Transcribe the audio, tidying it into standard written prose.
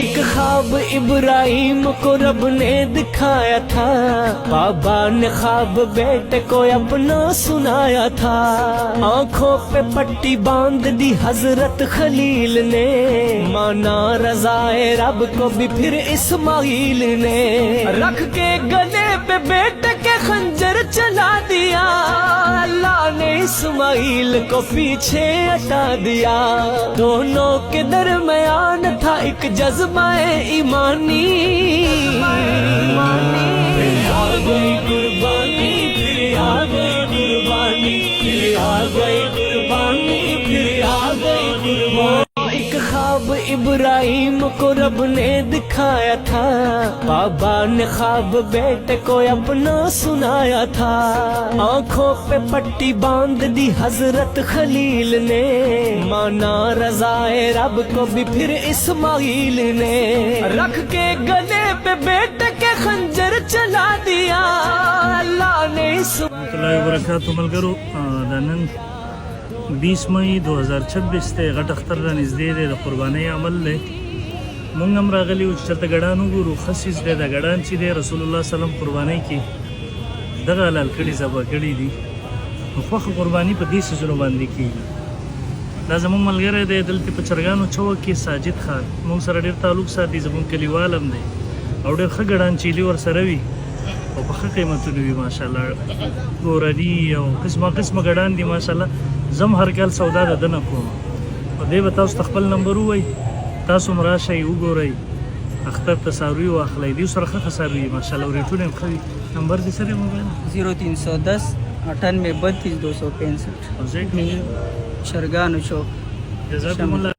ایک خواب ابراہیم کو رب نے دکھایا تھا، بابا نے خواب بیٹے کو اپنا سنایا تھا۔ آنکھوں پہ پٹی باندھ دی حضرت خلیل نے، مانا رضائے رب کو بھی پھر اسماعیل نے، رکھ کے گلے پہ بیٹے کے خنجر چلا دیا، اللہ نے اسماعیل کو پیچھے ہٹا دیا۔ دونوں کے درمیان تھا ایک جذبہ ایمانی، پھر آ گئی قربانی، پھر آ گئی قربانی، پھر آ گئی قربانی، پھر آ گئی قربانی۔ ایک خواب ابراہیم کو رب نے دکھایا تھا، بابا نے خواب بیٹے کو اپنا سنایا تھا۔ آنکھوں پہ پٹی باندھ دی حضرت خلیل نے، مانا رضائے رب کو بھی پھر اسماعیل نے، رکھ کے گلے پہ بیٹے کے خنجر چلا دیا، اللہ نے اللہ وبرکاتہ ملګرو د نن 20 مئی 2026 ته غټ اختر را نږدې دی، د قربانۍ عمل دی. مونږ هم راغلي وو چې چېرته ګډان وګورو. ښه څیز دی دا ګډان چې دی، رسول الله سلم قربانۍ کې دغه حلال کړي ذبح کړي دي. نو خوښه قرباني په دې څیزونو باندې کېږي. دا زمونږ ملګری دی دلته په چرګانو چوک کې ساجد خان، مونږ سره ډېر تعلق ساتي، زمونږ کلیوال هم دی او ډېر ښه ګډان چیلي ورسره وي او په ښه قیمتونو وي ماشاءالله. ګورني او قسمه قسمه ګډان دي ماشاءالله. زم هر کال سودا د دنه کوم او دی به تاسو ته خپل نمبر ووایي، تاسو هم راشئ وګورئ، اختر ته څاروي واخلئ. دوی سره ښه څاروي ماشاءالله او ریټونه هم ښه وي. نمبر دې سره موبایل 0310 98 32 265 او زه شرگانو چوک. جزاکم الله.